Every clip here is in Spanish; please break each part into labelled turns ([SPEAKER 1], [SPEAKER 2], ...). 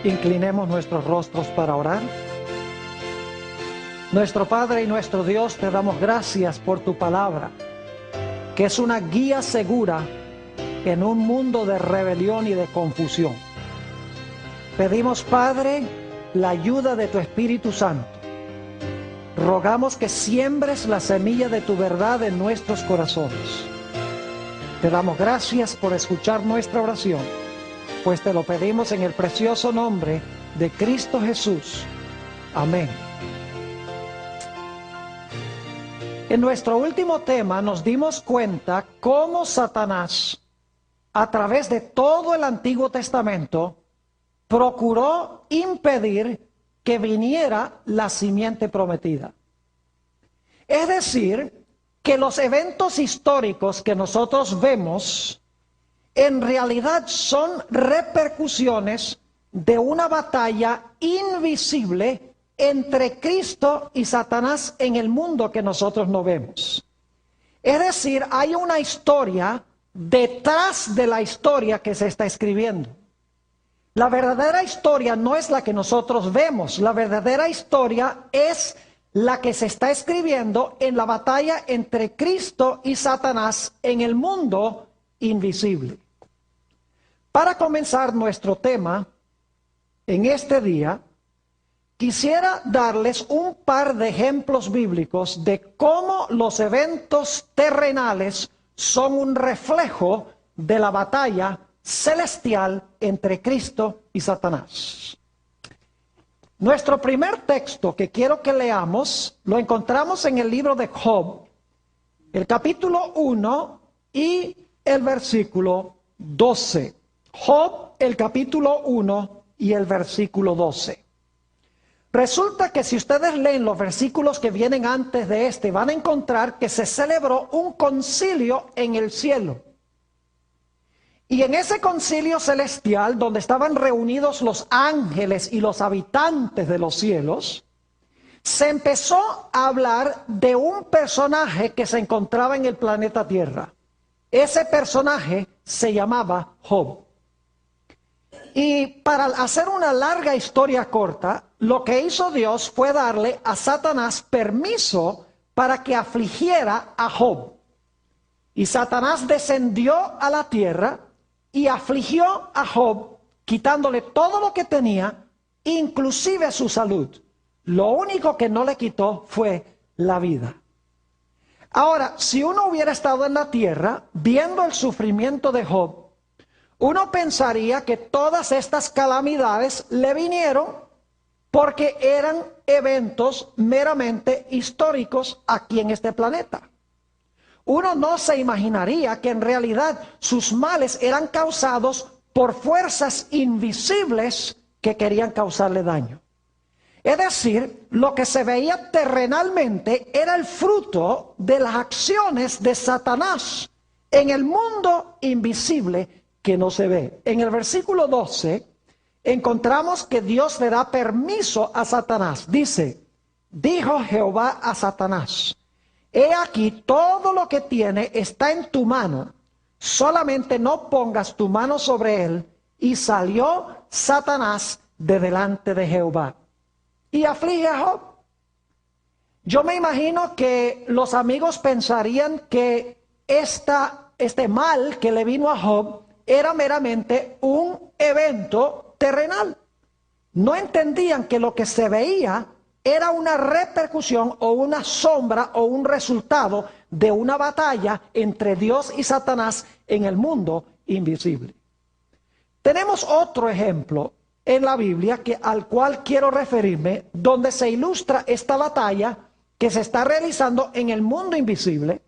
[SPEAKER 1] Inclinemos nuestros rostros para orar. Nuestro Padre y nuestro Dios, te damos gracias por tu palabra, que es una guía segura en un mundo de rebelión y de confusión. Pedimos, Padre, la ayuda de tu Espíritu Santo. Rogamos que siembres la semilla de tu verdad en nuestros corazones. Te damos gracias por escuchar nuestra oración, pues te lo pedimos en el precioso nombre de Cristo Jesús. Amén. En nuestro último tema nos dimos cuenta cómo Satanás, a través de todo el Antiguo Testamento, procuró impedir que viniera la simiente prometida. Es decir, que los eventos históricos que nosotros vemos en realidad son repercusiones de una batalla invisible entre Cristo y Satanás en el mundo que nosotros no vemos. Es decir, hay una historia detrás de la historia que se está escribiendo. La verdadera historia no es la que nosotros vemos, la verdadera historia es la que se está escribiendo en la batalla entre Cristo y Satanás en el mundo invisible. Para comenzar nuestro tema en este día, quisiera darles un par de ejemplos bíblicos de cómo los eventos terrenales son un reflejo de la batalla celestial entre Cristo y Satanás. Nuestro primer texto que quiero que leamos lo encontramos en el libro de Job, el capítulo 1 y el versículo 12. Job, el capítulo 1 y el versículo 12. Resulta que si ustedes leen los versículos que vienen antes de este, van a encontrar que se celebró un concilio en el cielo. Y en ese concilio celestial, donde estaban reunidos los ángeles y los habitantes de los cielos, se empezó a hablar de un personaje que se encontraba en el planeta Tierra. Ese personaje se llamaba Job. Y para hacer una larga historia corta, lo que hizo Dios fue darle a Satanás permiso para que afligiera a Job. Y Satanás descendió a la tierra y afligió a Job, quitándole todo lo que tenía, inclusive su salud. Lo único que no le quitó fue la vida. Ahora, si uno hubiera estado en la tierra, viendo el sufrimiento de Job, uno pensaría que todas estas calamidades le vinieron porque eran eventos meramente históricos aquí en este planeta. Uno no se imaginaría que en realidad sus males eran causados por fuerzas invisibles que querían causarle daño. Es decir, lo que se veía terrenalmente era el fruto de las acciones de Satanás en el mundo invisible que no se ve. En el versículo 12 encontramos que Dios le da permiso a Satanás. Dice, dijo Jehová a Satanás, he aquí todo lo que tiene está en tu mano, solamente no pongas tu mano sobre él. Y salió Satanás de delante de Jehová y aflige a Job. Yo me imagino que los amigos pensarían que este mal que le vino a Job era meramente un evento terrenal. No entendían que lo que se veía era una repercusión o una sombra o un resultado de una batalla entre Dios y Satanás en el mundo invisible. Tenemos otro ejemplo en la Biblia al cual quiero referirme, donde se ilustra esta batalla que se está realizando en el mundo invisible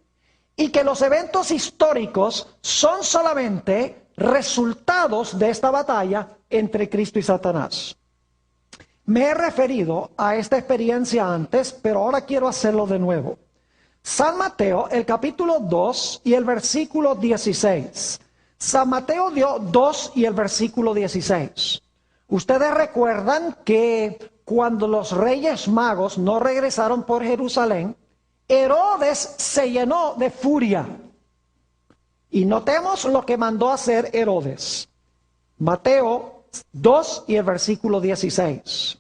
[SPEAKER 1] y que los eventos históricos son solamente resultados de esta batalla entre Cristo y Satanás. Me he referido a esta experiencia antes, pero ahora quiero hacerlo de nuevo. San Mateo, el capítulo 2 y el versículo 16. San Mateo 2 y el versículo 16. Ustedes recuerdan que cuando los reyes magos no regresaron por Jerusalén, Herodes se llenó de furia. Y notemos lo que mandó hacer Herodes. Mateo 2 y el versículo 16.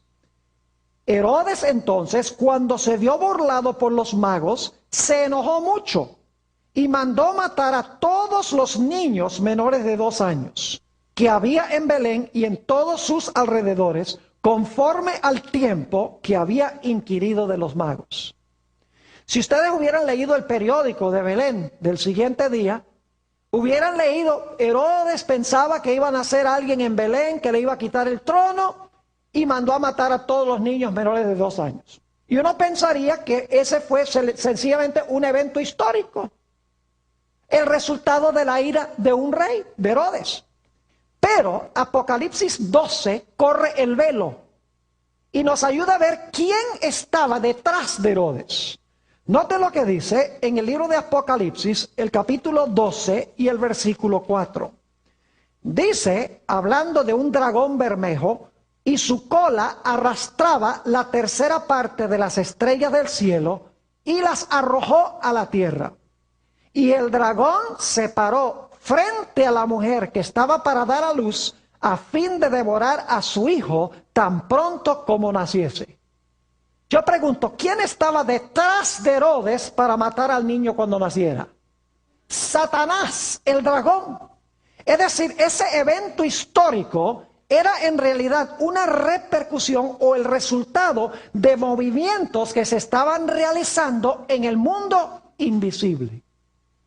[SPEAKER 1] Herodes entonces, cuando se vio burlado por los magos, se enojó mucho y mandó matar a todos los niños menores de 2 años que había en Belén y en todos sus alrededores, conforme al tiempo que había inquirido de los magos. Si ustedes hubieran leído el periódico de Belén del siguiente día, hubieran leído: Herodes pensaba que iba a nacer alguien en Belén que le iba a quitar el trono y mandó a matar a todos los niños menores de 2 años. Y uno pensaría que ese fue sencillamente un evento histórico, el resultado de la ira de un rey, de Herodes. Pero Apocalipsis 12 corre el velo y nos ayuda a ver quién estaba detrás de Herodes. Note lo que dice en el libro de Apocalipsis, el capítulo 12 y el versículo 4. Dice, hablando de un dragón bermejo, y su cola arrastraba la tercera parte de las estrellas del cielo y las arrojó a la tierra. Y el dragón se paró frente a la mujer que estaba para dar a luz, a fin de devorar a su hijo tan pronto como naciese. Yo pregunto, ¿quién estaba detrás de Herodes para matar al niño cuando naciera? Satanás, el dragón. Es decir, ese evento histórico era en realidad una repercusión o el resultado de movimientos que se estaban realizando en el mundo invisible.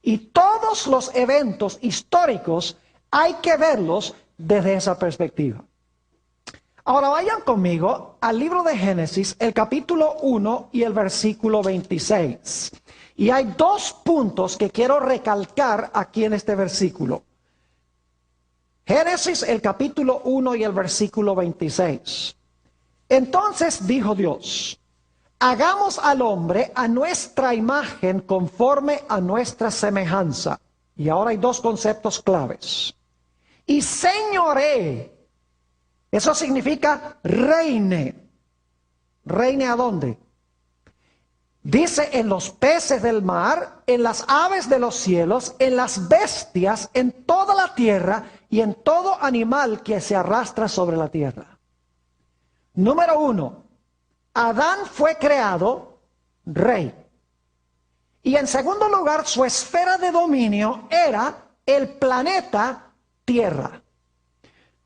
[SPEAKER 1] Y todos los eventos históricos hay que verlos desde esa perspectiva. Ahora vayan conmigo al libro de Génesis, el capítulo 1 y el versículo 26. Y hay 2 puntos que quiero recalcar aquí en este versículo. Génesis, el capítulo 1 y el versículo 26. Entonces dijo Dios: hagamos al hombre a nuestra imagen, conforme a nuestra semejanza. Y ahora hay 2 conceptos claves. Y señoree. Eso significa reine. ¿Reine a dónde? Dice: en los peces del mar, en las aves de los cielos, en las bestias, en toda la tierra y en todo animal que se arrastra sobre la tierra. Número 1. Adán fue creado rey. Y en segundo lugar, su esfera de dominio era el planeta Tierra.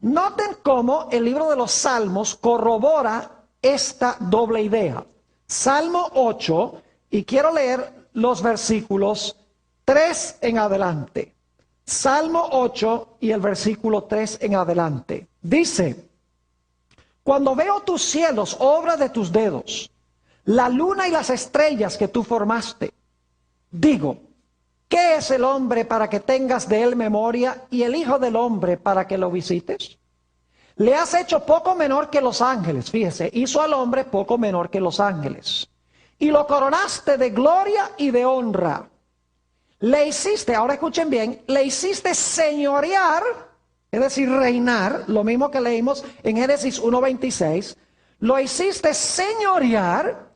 [SPEAKER 1] Noten cómo el libro de los Salmos corrobora esta doble idea. Salmo 8, y quiero leer los versículos 3 en adelante. Salmo 8 y el versículo 3 en adelante. Dice: cuando veo tus cielos, obra de tus dedos, la luna y las estrellas que tú formaste, digo, ¿qué es el hombre para que tengas de él memoria, y el hijo del hombre para que lo visites? Le has hecho poco menor que los ángeles. Fíjese, hizo al hombre poco menor que los ángeles. Y lo coronaste de gloria y de honra. Le hiciste, ahora escuchen bien, le hiciste señorear, es decir, reinar, lo mismo que leímos en Génesis 1:26. Lo hiciste señorear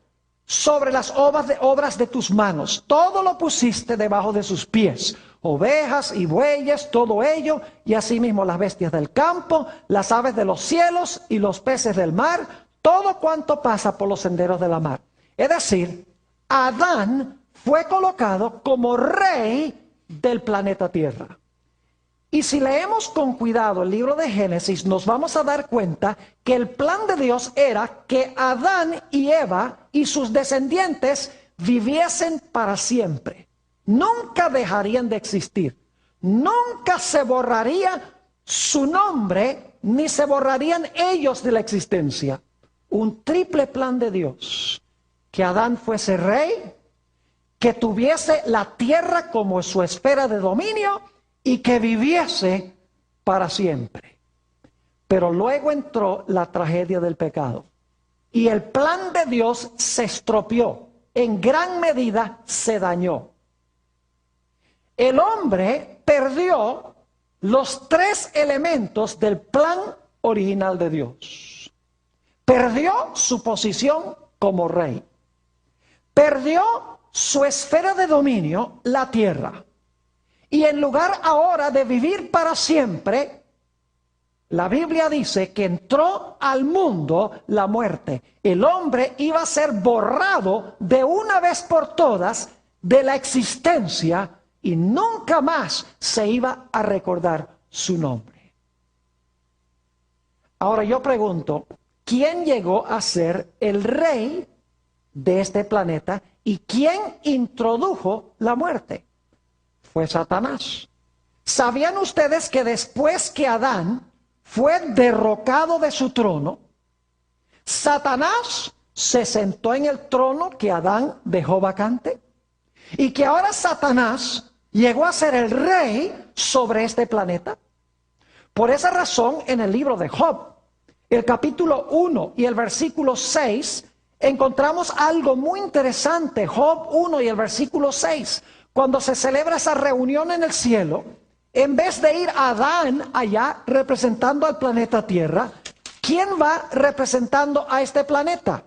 [SPEAKER 1] sobre las obras de tus manos. Todo lo pusiste debajo de sus pies. Ovejas y bueyes, todo ello, y asimismo las bestias del campo, las aves de los cielos y los peces del mar, todo cuanto pasa por los senderos de la mar. Es decir, Adán fue colocado como rey del planeta Tierra. Y si leemos con cuidado el libro de Génesis, nos vamos a dar cuenta que el plan de Dios era que Adán y Eva y sus descendientes viviesen para siempre. Nunca dejarían de existir. Nunca se borraría su nombre, ni se borrarían ellos de la existencia. Un triple plan de Dios. Que Adán fuese rey, que tuviese la tierra como su esfera de dominio y que viviese para siempre. Pero luego entró la tragedia del pecado. Y el plan de Dios se estropeó. En gran medida se dañó. El hombre perdió los 3 elementos del plan original de Dios. Perdió su posición como rey. Perdió su esfera de dominio, la tierra. Y en lugar ahora de vivir para siempre, La Biblia dice que entró al mundo la muerte. El hombre iba a ser borrado de una vez por todas de la existencia y nunca más se iba a recordar su nombre. Ahora yo pregunto, ¿quién llegó a ser el rey de este planeta y quién introdujo la muerte? Fue Satanás. ¿Sabían ustedes que después que Adán fue derrocado de su trono, Satanás se sentó en el trono que Adán dejó vacante? Y que ahora Satanás llegó a ser el rey sobre este planeta. Por esa razón, en el libro de Job, el capítulo 1 y el versículo 6, encontramos algo muy interesante. Job 1 y el versículo 6. Cuando se celebra esa reunión en el cielo, en vez de ir Adán allá representando al planeta Tierra, ¿quién va representando a este planeta?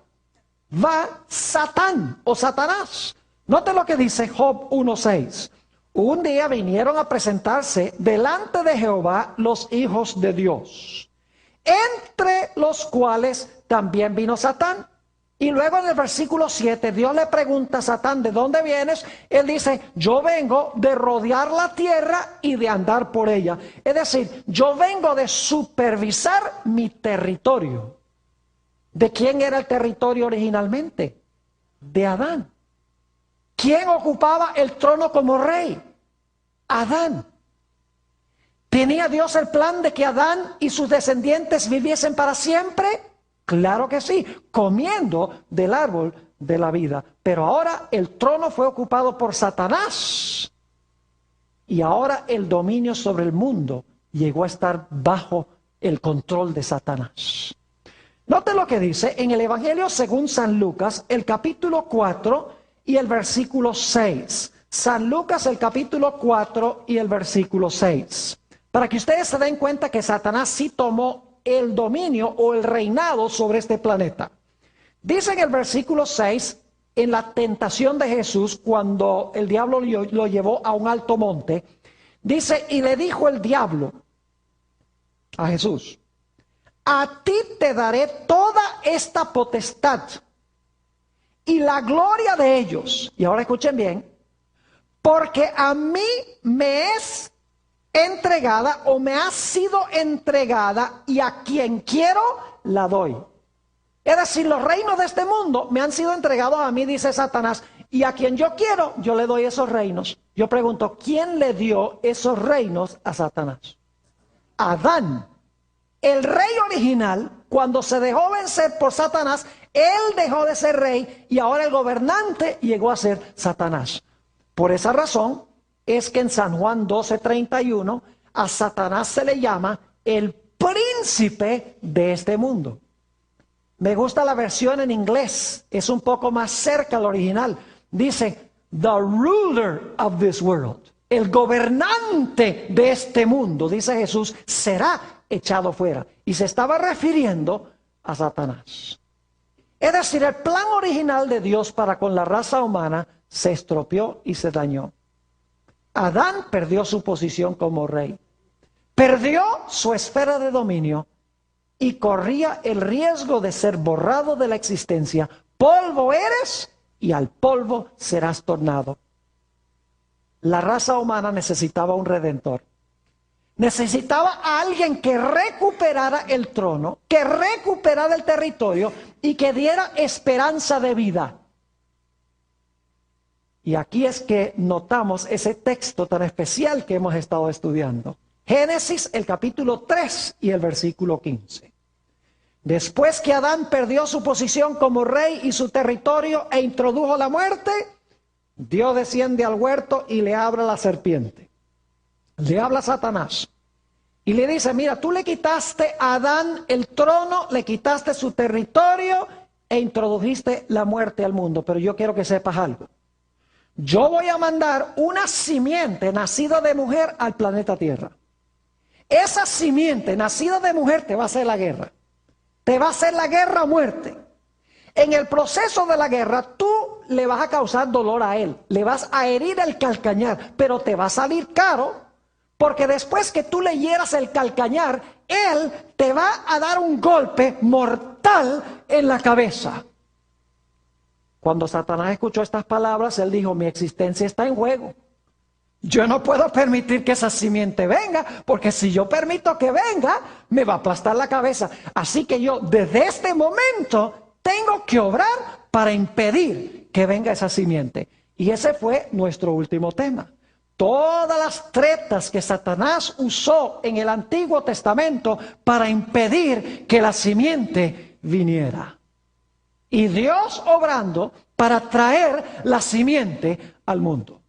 [SPEAKER 1] Va Satán o Satanás. Note lo que dice Job 1:6. Un día vinieron a presentarse delante de Jehová los hijos de Dios, entre los cuales también vino Satán. Y luego en el versículo 7, Dios le pregunta a Satán, ¿de dónde vienes? Él dice, yo vengo de rodear la tierra y de andar por ella. Es decir, yo vengo de supervisar mi territorio. ¿De quién era el territorio originalmente? De Adán. ¿Quién ocupaba el trono como rey? Adán. ¿Tenía Dios el plan de que Adán y sus descendientes viviesen para siempre? Claro que sí, comiendo del árbol de la vida. Pero ahora el trono fue ocupado por Satanás. Y ahora el dominio sobre el mundo llegó a estar bajo el control de Satanás. Note lo que dice en el Evangelio según San Lucas, el capítulo 4 y el versículo 6. San Lucas, el capítulo 4 y el versículo 6. Para que ustedes se den cuenta que Satanás sí tomó el dominio o el reinado sobre este planeta. Dice en el versículo 6, en la tentación de Jesús, cuando el diablo lo llevó a un alto monte, dice, y le dijo el diablo a Jesús, a ti te daré toda esta potestad y la gloria de ellos. Y ahora escuchen bien, porque a mí me es entregada o me ha sido entregada y a quien quiero la doy. Es decir, los reinos de este mundo me han sido entregados a mí, dice Satanás, y a quien yo quiero, yo le doy esos reinos. Yo pregunto, ¿quién le dio esos reinos a Satanás? Adán. El rey original, cuando se dejó vencer por Satanás, él dejó de ser rey y ahora el gobernante llegó a ser Satanás. Por esa razón es que en San Juan 12:31 a Satanás se le llama el príncipe de este mundo. Me gusta la versión en inglés, es un poco más cerca al original. Dice, the ruler of this world. El gobernante de este mundo, dice Jesús, será echado fuera. Y se estaba refiriendo a Satanás. Es decir, el plan original de Dios para con la raza humana se estropeó y se dañó. Adán perdió su posición como rey. Perdió su esfera de dominio y corría el riesgo de ser borrado de la existencia. Polvo eres y al polvo serás tornado. La raza humana necesitaba un redentor. Necesitaba a alguien que recuperara el trono, que recuperara el territorio y que diera esperanza de vida. Y aquí es que notamos ese texto tan especial que hemos estado estudiando. Génesis, el capítulo 3 y el versículo 15. Después que Adán perdió su posición como rey y su territorio e introdujo la muerte, Dios desciende al huerto y le habla a la serpiente. Le habla a Satanás y le dice, mira, tú le quitaste a Adán el trono, le quitaste su territorio e introdujiste la muerte al mundo. Pero yo quiero que sepas algo. Yo voy a mandar una simiente nacida de mujer al planeta Tierra. Esa simiente nacida de mujer te va a hacer la guerra. Te va a hacer la guerra a muerte. En el proceso de la guerra, tú le vas a causar dolor a él. Le vas a herir el calcañar, pero te va a salir caro Porque después que tú le hieras el calcañar, él te va a dar un golpe mortal en la cabeza. Cuando Satanás escuchó estas palabras, él dijo, mi existencia está en juego. Yo no puedo permitir que esa simiente venga, porque si yo permito que venga, me va a aplastar la cabeza. Así que yo, desde este momento, tengo que obrar para impedir que venga esa simiente. Y ese fue nuestro último tema. Todas las tretas que Satanás usó en el Antiguo Testamento para impedir que la simiente viniera. Y Dios obrando para traer la simiente al mundo.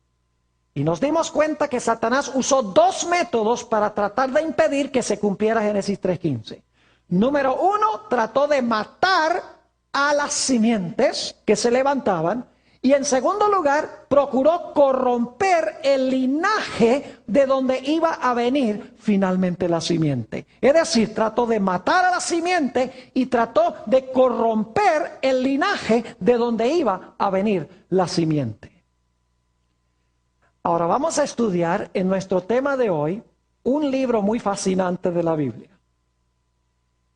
[SPEAKER 1] Y nos dimos cuenta que Satanás usó dos métodos para tratar de impedir que se cumpliera Génesis 3:15. Número uno, trató de matar a las simientes que se levantaban. Y en segundo lugar, procuró corromper el linaje de donde iba a venir finalmente la simiente. Es decir, trató de matar a la simiente y trató de corromper el linaje de donde iba a venir la simiente. Ahora vamos a estudiar en nuestro tema de hoy un libro muy fascinante de la Biblia.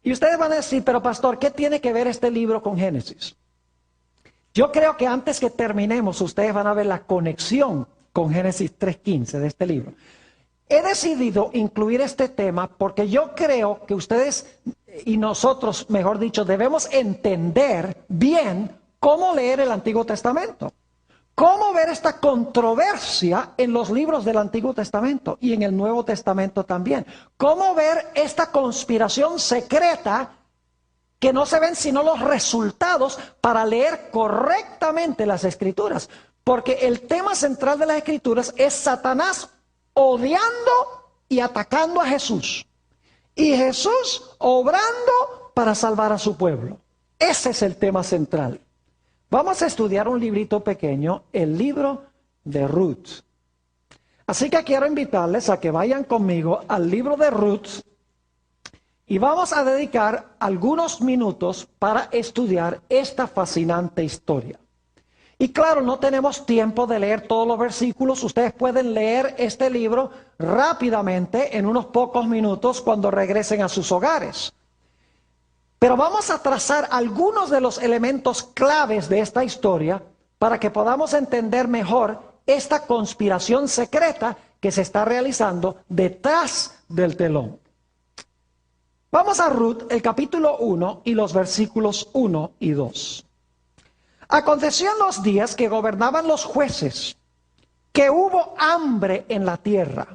[SPEAKER 1] Y ustedes van a decir, pero pastor, ¿qué tiene que ver este libro con Génesis? Yo creo que antes que terminemos, ustedes van a ver la conexión con Génesis 3:15 de este libro. He decidido incluir este tema porque yo creo que ustedes y nosotros, mejor dicho, debemos entender bien cómo leer el Antiguo Testamento. Cómo ver esta controversia en los libros del Antiguo Testamento y en el Nuevo Testamento también. Cómo ver esta conspiración secreta que no se ven sino los resultados para leer correctamente las Escrituras. Porque el tema central de las Escrituras es Satanás odiando y atacando a Jesús. Y Jesús obrando para salvar a su pueblo. Ese es el tema central. Vamos a estudiar un librito pequeño, el libro de Ruth. Así que quiero invitarles a que vayan conmigo al libro de Ruth. Y vamos a dedicar algunos minutos para estudiar esta fascinante historia. Y claro, no tenemos tiempo de leer todos los versículos. Ustedes pueden leer este libro rápidamente en unos pocos minutos cuando regresen a sus hogares. Pero vamos a trazar algunos de los elementos claves de esta historia para que podamos entender mejor esta conspiración secreta que se está realizando detrás del telón. Vamos a Ruth, el capítulo 1 y los versículos 1 y 2. Aconteció en los días que gobernaban los jueces, que hubo hambre en la tierra.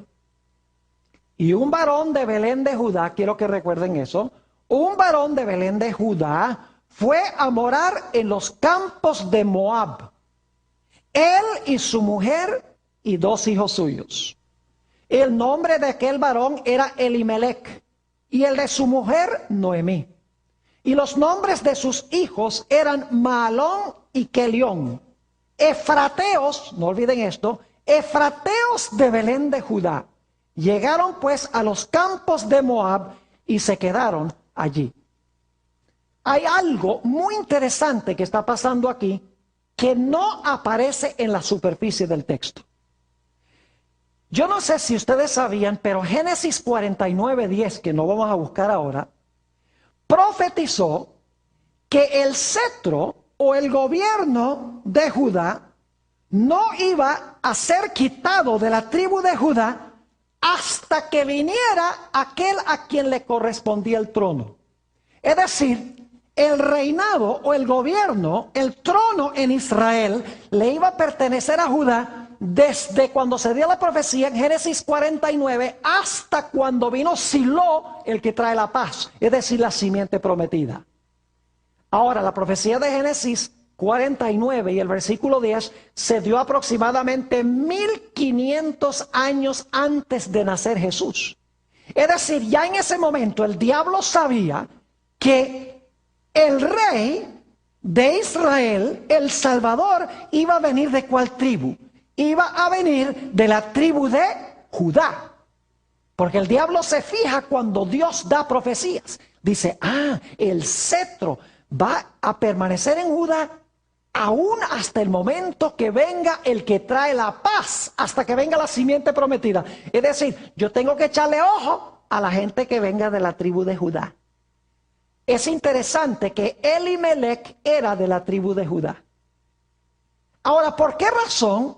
[SPEAKER 1] Y un varón de Belén de Judá, quiero que recuerden eso, un varón de Belén de Judá fue a morar en los campos de Moab. Él y su mujer y 2 hijos suyos. El nombre de aquel varón era Elimelech. Y el de su mujer, Noemí. Y los nombres de sus hijos eran Mahalón y Kelión. Efrateos, no olviden esto, efrateos de Belén de Judá. Llegaron pues a los campos de Moab y se quedaron allí. Hay algo muy interesante que está pasando aquí que no aparece en la superficie del texto. Yo no sé si ustedes sabían, pero Génesis 49:10, que no vamos a buscar ahora, profetizó que el cetro o el gobierno de Judá no iba a ser quitado de la tribu de Judá hasta que viniera aquel a quien le correspondía el trono. Es decir, el reinado o el gobierno, el trono en Israel, le iba a pertenecer a Judá desde cuando se dio la profecía en Génesis 49 hasta cuando vino Silo, el que trae la paz, es decir, la simiente prometida. Ahora, la profecía de Génesis 49 y el versículo 10 se dio aproximadamente 1500 años antes de nacer Jesús. Es decir, ya en ese momento el diablo sabía que el rey de Israel, el Salvador, iba a venir ¿de cuál tribu? Iba a venir de la tribu de Judá. Porque el diablo se fija cuando Dios da profecías. Dice, el cetro va a permanecer en Judá aún hasta el momento que venga el que trae la paz hasta que venga la simiente prometida. Es decir, yo tengo que echarle ojo a la gente que venga de la tribu de Judá. Es interesante que Elimelech era de la tribu de Judá. Ahora, ¿por qué razón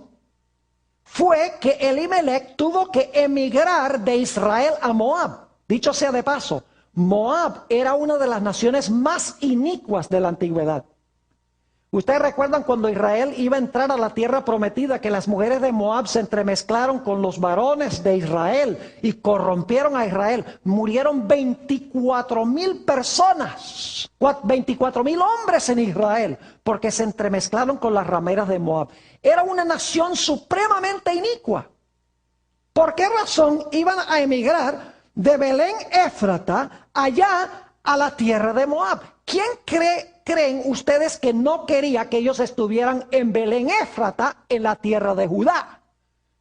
[SPEAKER 1] fue que Elimelech tuvo que emigrar de Israel a Moab? Dicho sea de paso, Moab era una de las naciones más inicuas de la antigüedad. Ustedes recuerdan cuando Israel iba a entrar a la tierra prometida, que las mujeres de Moab se entremezclaron con los varones de Israel y corrompieron a Israel. Murieron 24,000 personas, 24,000 hombres en Israel, porque se entremezclaron con las rameras de Moab. Era una nación supremamente inicua. ¿Por qué razón iban a emigrar de Belén Éfrata allá a la tierra de Moab? ¿Quién creen ustedes que no quería que ellos estuvieran en Belén Éfrata, en la tierra de Judá?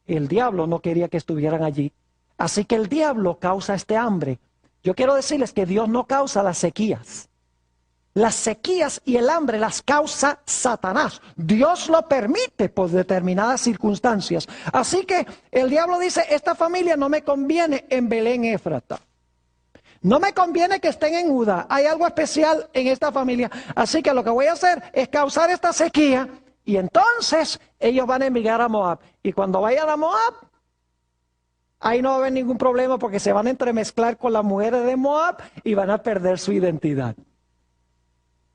[SPEAKER 1] El diablo no quería que estuvieran allí. Así que el diablo causa este hambre. Yo quiero decirles que Dios no causa las sequías. Las sequías y el hambre las causa Satanás. Dios lo permite por determinadas circunstancias. Así que el diablo dice, esta familia no me conviene en Belén Éfrata. No me conviene que estén en Judá. Hay algo especial en esta familia. Así que lo que voy a hacer es causar esta sequía. Y entonces ellos van a emigrar a Moab. Y cuando vayan a Moab, ahí no va a haber ningún problema, porque se van a entremezclar con las mujeres de Moab y van a perder su identidad.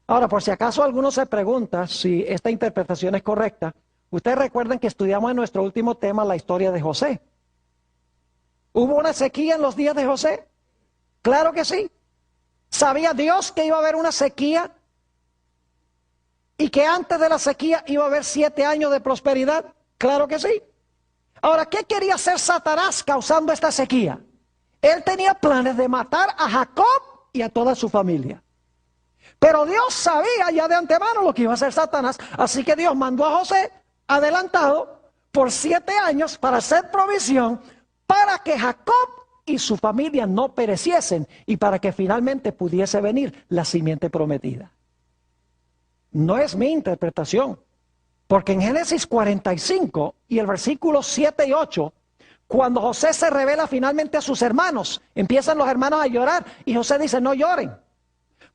[SPEAKER 1] Ahora, por si acaso alguno se pregunta si esta interpretación es correcta, ustedes recuerden que estudiamos en nuestro último tema la historia de José. ¿Hubo una sequía en los días de José? Claro que sí. ¿Sabía Dios que iba a haber una sequía? Y que antes de la sequía iba a haber 7 años de prosperidad. Claro que sí. Ahora, ¿qué quería hacer Satanás causando esta sequía? Él tenía planes de matar a Jacob y a toda su familia. Pero Dios sabía ya de antemano lo que iba a hacer Satanás. Así que Dios mandó a José adelantado por 7 años para hacer provisión para que Jacob y su familia no pereciesen y para que finalmente pudiese venir la simiente prometida. No es mi interpretación, porque en Génesis 45 y el versículo 7 y 8, cuando José se revela finalmente a sus hermanos, empiezan los hermanos a llorar y José dice, no lloren,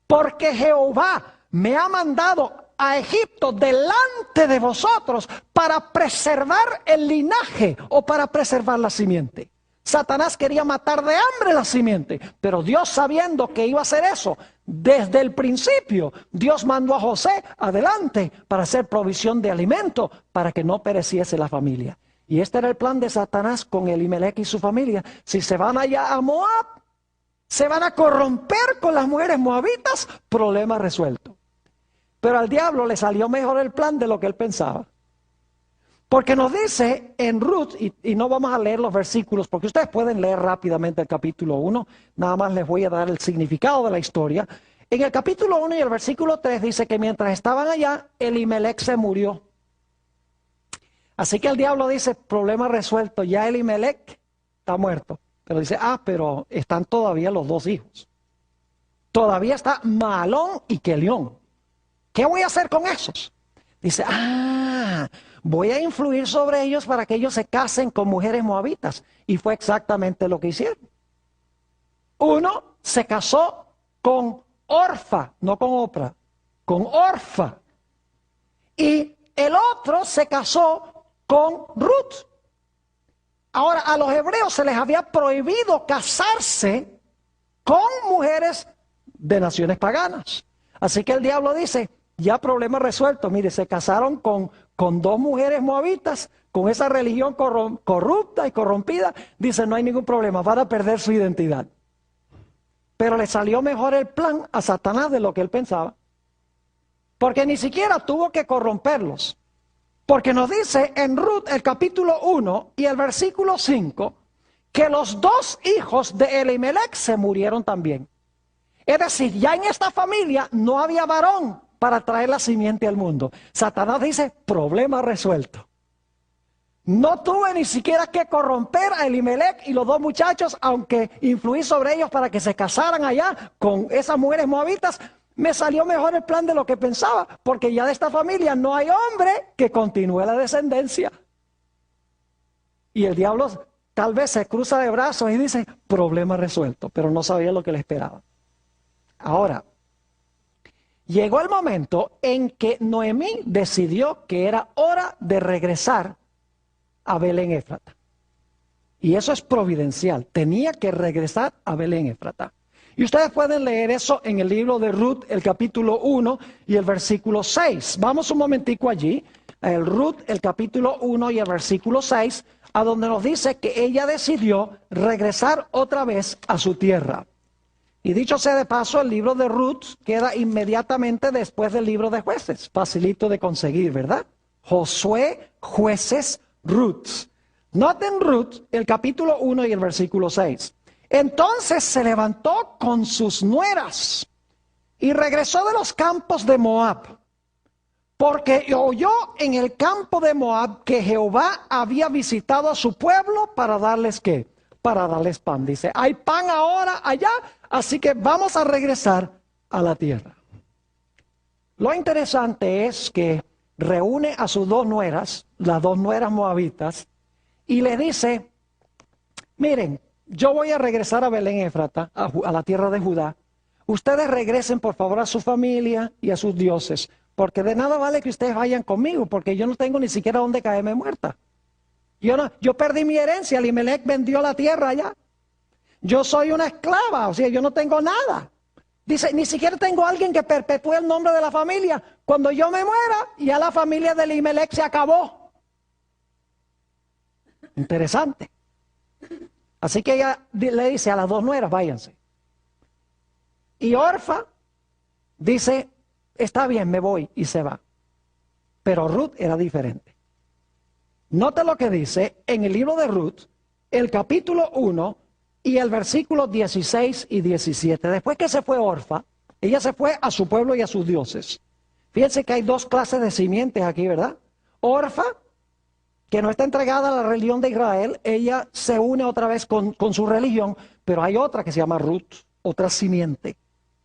[SPEAKER 1] porque Jehová me ha mandado a Egipto delante de vosotros para preservar el linaje o para preservar la simiente. Satanás quería matar de hambre la simiente, pero Dios, sabiendo que iba a hacer eso, desde el principio, Dios mandó a José adelante para hacer provisión de alimento para que no pereciese la familia. Y este era el plan de Satanás con Elimelech y su familia. Si se van allá a Moab, se van a corromper con las mujeres moabitas, problema resuelto. Pero al diablo le salió mejor el plan de lo que él pensaba. Porque nos dice en Ruth, y no vamos a leer los versículos, porque ustedes pueden leer rápidamente el capítulo 1, nada más les voy a dar el significado de la historia. En el capítulo 1 y el versículo 3 dice que mientras estaban allá, Elimelech se murió. Así que el diablo dice, problema resuelto, ya Elimelech está muerto. Pero dice, pero están todavía los 2 hijos. Todavía está Mahalón y Kelión. ¿Qué voy a hacer con esos? Dice, voy a influir sobre ellos para que ellos se casen con mujeres moabitas. Y fue exactamente lo que hicieron. Uno se casó con Orfa, no con Oprah, con Orfa. Y el otro se casó con Ruth. Ahora, a los hebreos se les había prohibido casarse con mujeres de naciones paganas. Así que el diablo dice, ya problema resuelto. Mire, se casaron con 2 mujeres moabitas, con esa religión corrupta y corrompida. Dice, no hay ningún problema, van a perder su identidad. Pero le salió mejor el plan a Satanás de lo que él pensaba. Porque ni siquiera tuvo que corromperlos. Porque nos dice en Ruth el capítulo 1 y el versículo 5, que los 2 hijos de Elimelech se murieron también. Es decir, ya en esta familia no había varón para traer la simiente al mundo. Satanás dice, problema resuelto. No tuve ni siquiera que corromper a Elimelech y los 2 muchachos, aunque influí sobre ellos para que se casaran allá con esas mujeres moabitas. Me salió mejor el plan de lo que pensaba, porque ya de esta familia no hay hombre que continúe la descendencia. Y el diablo tal vez se cruza de brazos y dice, problema resuelto, pero no sabía lo que le esperaba. Ahora, llegó el momento en que Noemí decidió que era hora de regresar a Belén Éfrata. Y eso es providencial, tenía que regresar a Belén Éfrata. Y ustedes pueden leer eso en el libro de Ruth, el capítulo 1 y el versículo 6. Vamos un momentico allí, el Ruth, el capítulo 1 y el versículo 6, a donde nos dice que ella decidió regresar otra vez a su tierra. Y dicho sea de paso, el libro de Ruth queda inmediatamente después del libro de Jueces. Facilito de conseguir, ¿verdad? Josué, Jueces, Ruth. Noten Ruth, el capítulo 1 y el versículo 6. Entonces se levantó con sus nueras y regresó de los campos de Moab, porque oyó en el campo de Moab que Jehová había visitado a su pueblo para darles ¿qué? Para darles pan. Dice, hay pan ahora allá, así que vamos a regresar a la tierra. Lo interesante es que reúne a sus dos nueras, las dos nueras moabitas, y le dice, miren, yo voy a regresar a Belén Éfrata, a la tierra de Judá. Ustedes regresen por favor a su familia y a sus dioses, porque de nada vale que ustedes vayan conmigo, porque yo no tengo ni siquiera dónde caerme muerta. Yo perdí mi herencia, Elimelech vendió la tierra allá. Yo soy una esclava, o sea, yo no tengo nada. Dice, ni siquiera tengo alguien que perpetúe el nombre de la familia. Cuando yo me muera, ya la familia de Elimelech se acabó. Interesante. Así que ella le dice a las dos nueras, váyanse. Y Orfa dice, está bien, me voy, y se va. Pero Ruth era diferente. Note lo que dice en el libro de Ruth, el capítulo 1 y el versículo 16 y 17. Después que se fue Orfa, ella se fue a su pueblo y a sus dioses. Fíjense que hay dos clases de simientes aquí, ¿verdad? Orfa, que no está entregada a la religión de Israel, ella se une otra vez con su religión, pero hay otra que se llama Ruth, otra simiente.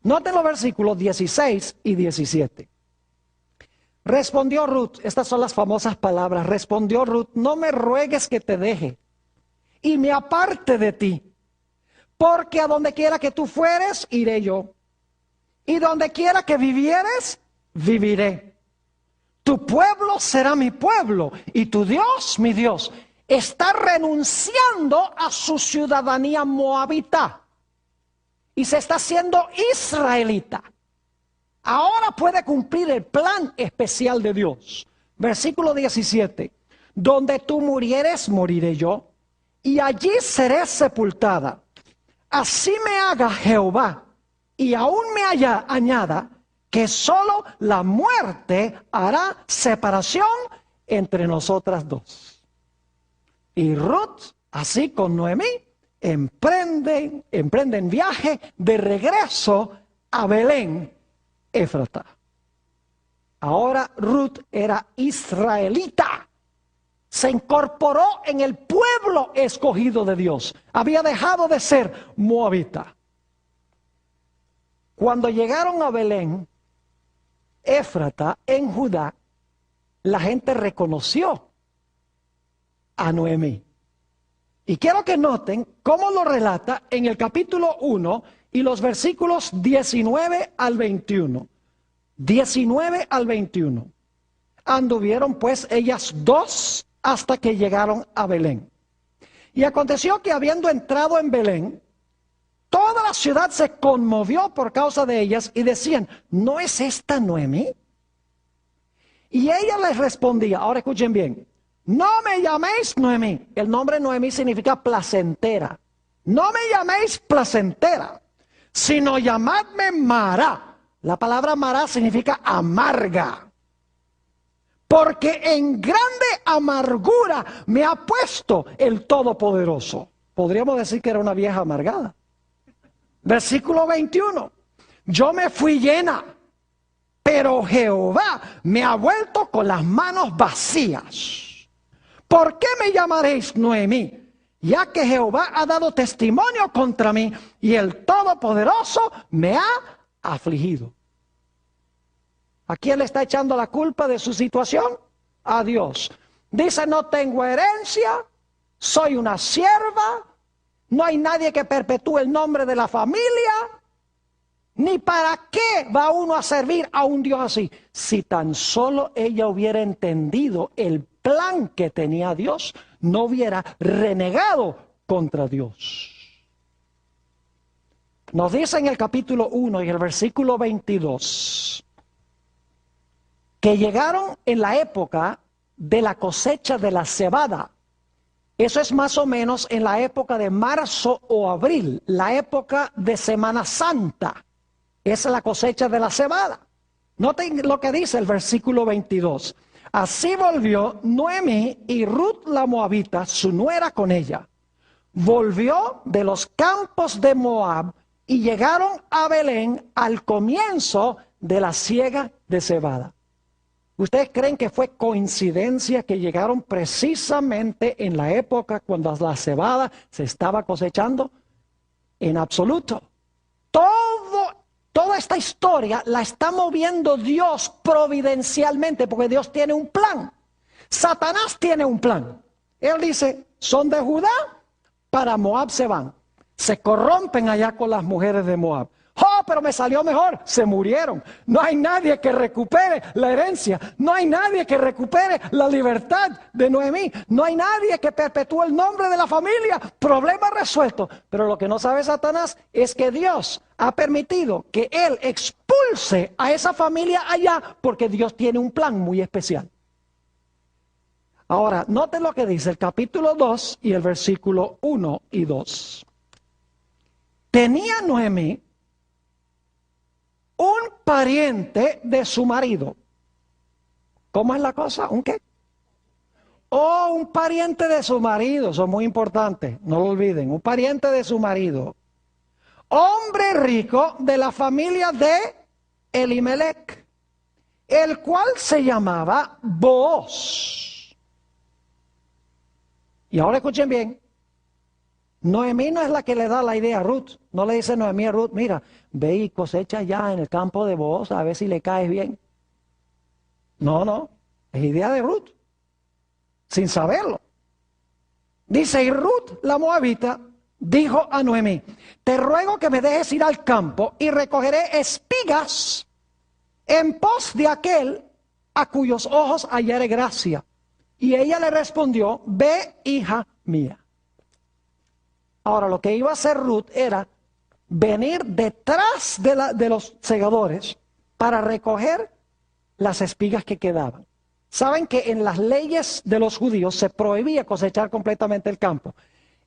[SPEAKER 1] Noten los versículos 16 y 17. Respondió Ruth, estas son las famosas palabras, respondió Ruth, no me ruegues que te deje y me aparte de ti, porque a donde quiera que tú fueres, iré yo, y donde quiera que vivieres, viviré. Tu pueblo será mi pueblo y tu Dios, mi Dios. Está renunciando a su ciudadanía moabita y se está haciendo israelita. Ahora puede cumplir el plan especial de Dios. Versículo 17. Donde tú murieres, moriré yo, y allí seré sepultada. Así me haga Jehová, y aún me añada, que solo la muerte hará separación entre nosotras dos. Y Ruth, así con Noemí, emprenden viaje de regreso a Belén Éfrata. Ahora Ruth era israelita. Se incorporó en el pueblo escogido de Dios. Había dejado de ser moabita. Cuando llegaron a Belén Éfrata, en Judá, la gente reconoció a Noemí. Y quiero que noten cómo lo relata en el capítulo 1 y los versículos 19 al 21. 19 al 21. Anduvieron pues ellas dos hasta que llegaron a Belén. Y aconteció que habiendo entrado en Belén, toda la ciudad se conmovió por causa de ellas y decían, ¿no es esta Noemí? Y ella les respondía, ahora escuchen bien, no me llaméis Noemí. El nombre Noemí significa placentera. No me llaméis placentera, sino llamadme Mara. La palabra Mara significa amarga. Porque en grande amargura me ha puesto el Todopoderoso. Podríamos decir que era una vieja amargada. Versículo 21. Yo me fui llena, pero Jehová me ha vuelto con las manos vacías. ¿Por qué me llamaréis Noemí? Ya que Jehová ha dado testimonio contra mí y el Todopoderoso me ha afligido. ¿A quién le está echando la culpa de su situación? A Dios. Dice, no tengo herencia, soy una sierva, no hay nadie que perpetúe el nombre de la familia, ni para qué va uno a servir a un Dios así. Si tan solo ella hubiera entendido el plan que tenía Dios, no hubiera renegado contra Dios. Nos dice en el capítulo 1 y el versículo 22 que llegaron en la época de la cosecha de la cebada. Eso es más o menos en la época de marzo o abril, la época de Semana Santa. Esa es la cosecha de la cebada. Noten lo que dice el versículo 22. Así volvió Noemí y Ruth la moabita, su nuera, con ella. Volvió de los campos de Moab y llegaron a Belén al comienzo de la siega de cebada. ¿Ustedes creen que fue coincidencia que llegaron precisamente en la época cuando la cebada se estaba cosechando? En absoluto. Toda esta historia la está moviendo Dios providencialmente, porque Dios tiene un plan. Satanás tiene un plan. Él dice, son de Judá, para Moab se van. Se corrompen allá con las mujeres de Moab. Oh, pero me salió mejor. Se murieron. No hay nadie que recupere la herencia. No hay nadie que recupere la libertad de Noemí. No hay nadie que perpetúe el nombre de la familia. Problema resuelto. Pero lo que no sabe Satanás es que Dios ha permitido que él expulse a esa familia allá, porque Dios tiene un plan muy especial. Ahora, noten lo que dice el capítulo 2 y el versículo 1 y 2. Tenía Noemí un pariente de su marido. ¿Cómo es la cosa? ¿Un qué? Oh, un pariente de su marido. Eso es muy importante, no lo olviden. Un pariente de su marido. Hombre rico de la familia de Elimelec, el cual se llamaba Booz. Y ahora escuchen bien. Noemí no es la que le da la idea a Ruth. No le dice Noemí a Ruth, mira, ve y cosecha ya en el campo de Booz a ver si le caes bien. No, es idea de Ruth, sin saberlo. Dice, y Ruth, la moabita, dijo a Noemí, te ruego que me dejes ir al campo y recogeré espigas en pos de aquel a cuyos ojos hallare gracia. Y ella le respondió, ve, hija mía. Ahora, lo que iba a hacer Ruth era venir detrás de los segadores para recoger las espigas que quedaban. Saben que en las leyes de los judíos se prohibía cosechar completamente el campo.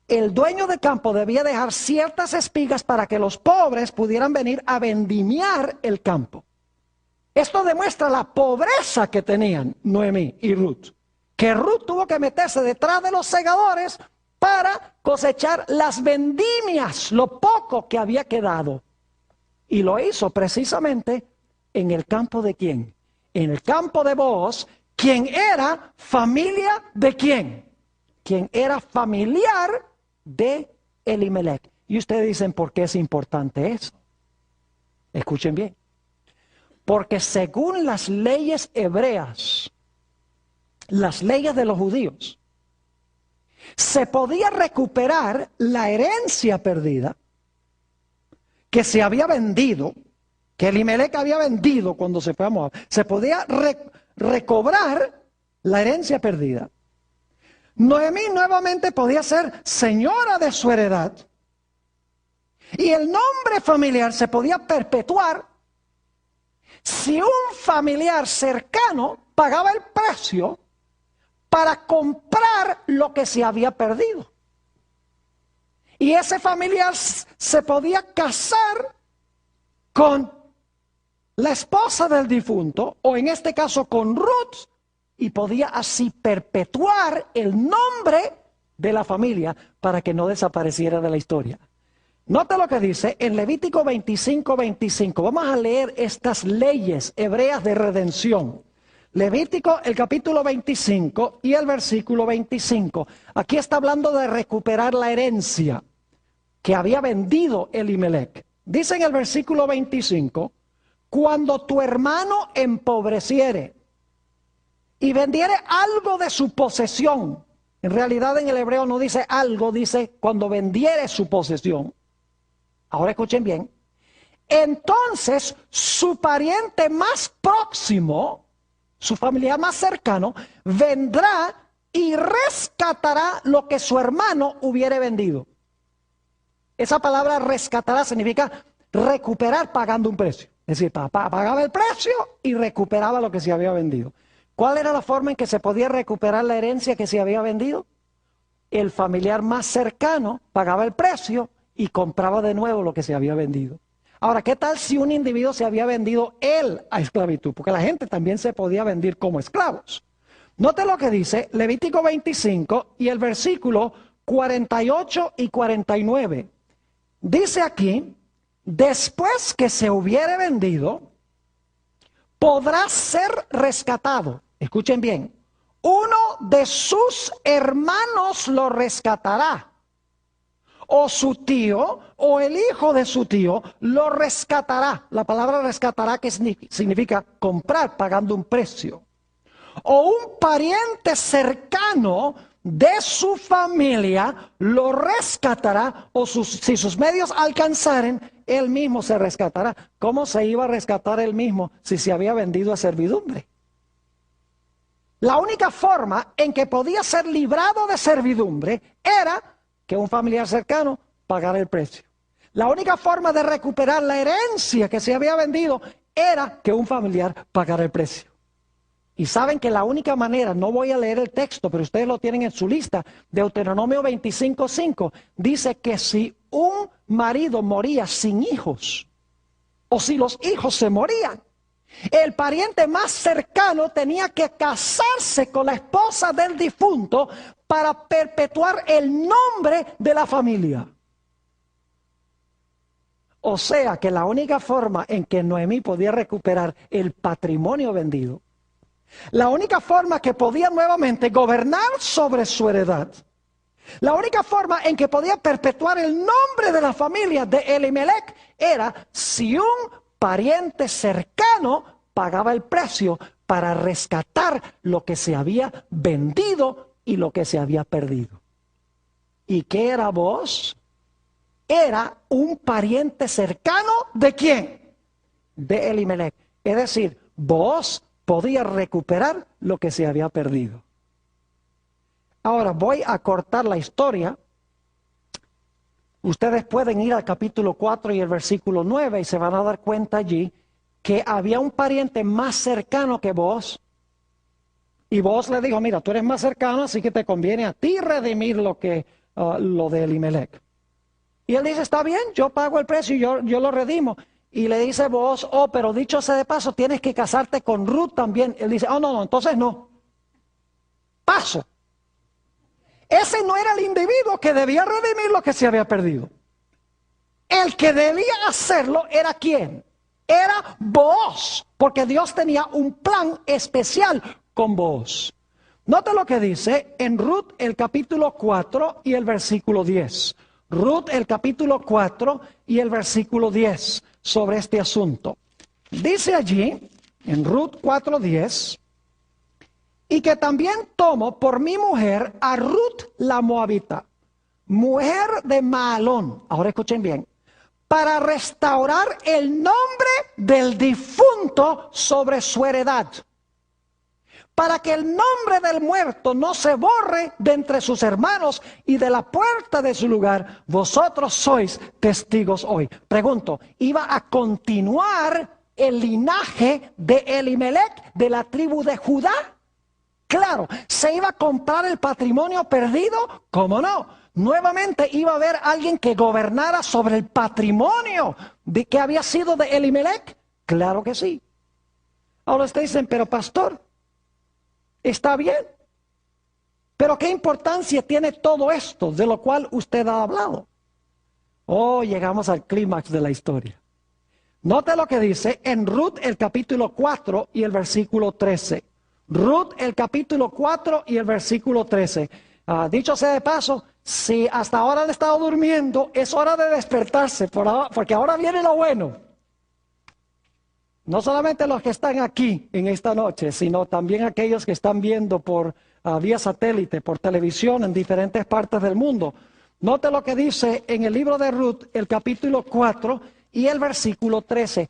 [SPEAKER 1] El dueño de campo debía dejar ciertas espigas para que los pobres pudieran venir a vendimiar el campo. Esto demuestra la pobreza que tenían Noemí y Ruth. Que Ruth tuvo que meterse detrás de los segadores para cosechar las vendimias, lo poco que había quedado. Y lo hizo precisamente en el campo de ¿quién? En el campo de Booz, quien era familia de ¿quién? Quien era familiar de Elimelec. Y ustedes dicen, ¿por qué es importante eso? Escuchen bien. Porque según las leyes hebreas, las leyes de los judíos, se podía recuperar la herencia perdida que se había vendido, que Elimelec había vendido cuando se fue a Moab. Se podía recobrar la herencia perdida. Noemí nuevamente podía ser señora de su heredad. Y el nombre familiar se podía perpetuar si un familiar cercano pagaba el precio para comprar lo que se había perdido. Y ese familiar se podía casar con la esposa del difunto, o en este caso con Ruth, y podía así perpetuar el nombre de la familia para que no desapareciera de la historia. Note lo que dice en Levítico 25:25. Vamos a leer estas leyes hebreas de redención. Levítico, el capítulo 25 y el versículo 25. Aquí está hablando de recuperar la herencia que había vendido Elimelec. Dice en el versículo 25, cuando tu hermano empobreciere y vendiere algo de su posesión, En realidad en el hebreo no dice algo, dice cuando vendiere su posesión. Ahora escuchen bien. Entonces su pariente más próximo, su familiar más cercano, vendrá y rescatará lo que su hermano hubiere vendido. Esa palabra rescatará significa recuperar pagando un precio. Es decir, papá pagaba el precio y recuperaba lo que se había vendido. ¿Cuál era la forma en que se podía recuperar la herencia que se había vendido? El familiar más cercano pagaba el precio y compraba de nuevo lo que se había vendido. Ahora, ¿qué tal si un individuo se había vendido él a esclavitud? Porque la gente también se podía vender como esclavos. Note lo que dice Levítico 25 y el versículo 48 y 49. Dice aquí, después que se hubiere vendido, podrá ser rescatado. Escuchen bien, uno de sus hermanos lo rescatará. O su tío, o el hijo de su tío, lo rescatará. La palabra rescatará que significa comprar pagando un precio. O un pariente cercano de su familia lo rescatará, o si sus medios alcanzaren, él mismo se rescatará. ¿Cómo se iba a rescatar él mismo si se había vendido a servidumbre? La única forma en que podía ser librado de servidumbre era que un familiar cercano pagara el precio. La única forma de recuperar la herencia que se había vendido era que un familiar pagara el precio. Y saben que la única manera, no voy a leer el texto, pero ustedes lo tienen en su lista, Deuteronomio 25:5, dice que si un marido moría sin hijos, o si los hijos se morían, el pariente más cercano tenía que casarse con la esposa del difunto para perpetuar el nombre de la familia. O sea que la única forma en que Noemí podía recuperar el patrimonio vendido, la única forma que podía nuevamente gobernar sobre su heredad, la única forma en que podía perpetuar el nombre de la familia de Elimelech era si un pariente cercano pagaba el precio para rescatar lo que se había vendido y lo que se había perdido. ¿Y qué era Booz? Era un pariente cercano ¿de quién? De Elimelech. Es decir, Booz podía recuperar lo que se había perdido. Ahora voy a cortar la historia. Ustedes pueden ir al capítulo 4 y el versículo 9 y se van a dar cuenta allí que había un pariente más cercano que Booz. Y Booz le dijo, mira, tú eres más cercano, así que te conviene a ti redimir lo de Elimelech. Y él dice, está bien, yo pago el precio y yo lo redimo. Y le dice Booz, oh, pero dicho sea de paso, tienes que casarte con Ruth también. Él dice, oh, no, entonces no. Paso. Ese no era el individuo que debía redimir lo que se había perdido. El que debía hacerlo era ¿quién? Era Booz, porque Dios tenía un plan especial con Booz. Nota lo que dice en Ruth el capítulo 4 y el versículo 10. Ruth el capítulo 4 y el versículo 10 sobre este asunto. Dice allí, en Ruth 4:10, y que también tomo por mi mujer a Ruth la Moabita, mujer de Mahalón. Ahora escuchen bien. Para restaurar el nombre del difunto sobre su heredad. Para que el nombre del muerto no se borre de entre sus hermanos y de la puerta de su lugar. Vosotros sois testigos hoy. Pregunto, ¿iba a continuar el linaje de Elimelech de la tribu de Judá? Claro. ¿Se iba a comprar el patrimonio perdido? ¿Cómo no? Nuevamente iba a haber alguien que gobernara sobre el patrimonio de que había sido de Elimelech. Claro que sí. Ahora ustedes dicen, pero pastor, está bien. Pero ¿qué importancia tiene todo esto de lo cual usted ha hablado? Oh, llegamos al clímax de la historia. Note lo que dice en Ruth el capítulo 4 y el versículo 13. Ruth el capítulo 4 y el versículo 13. Dicho sea de paso, si hasta ahora han estado durmiendo, es hora de despertarse, porque ahora viene lo bueno. No solamente los que están aquí en esta noche, sino también aquellos que están viendo por vía satélite, por televisión en diferentes partes del mundo. Note lo que dice en el libro de Ruth, el capítulo 4 y el versículo 13.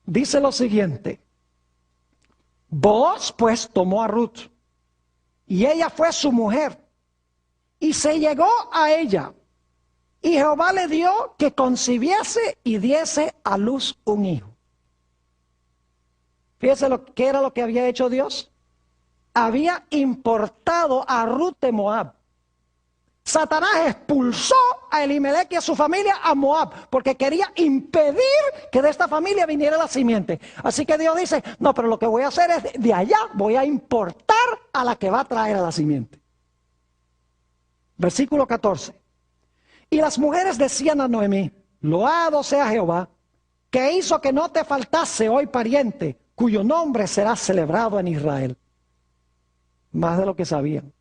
[SPEAKER 1] Dice lo siguiente: Booz pues tomó a Ruth, y ella fue su mujer, y se llegó a ella. Y Jehová le dio que concibiese y diese a luz un hijo. Fíjese qué era lo que había hecho Dios. Había importado a Ruth de Moab. Satanás expulsó a Elimelech y a su familia a Moab, porque quería impedir que de esta familia viniera la simiente. Así que Dios dice, no, pero lo que voy a hacer es de allá voy a importar a la que va a traer a la simiente. Versículo 14. Y las mujeres decían a Noemí, loado sea Jehová, que hizo que no te faltase hoy pariente, cuyo nombre será celebrado en Israel. Más de lo que sabían.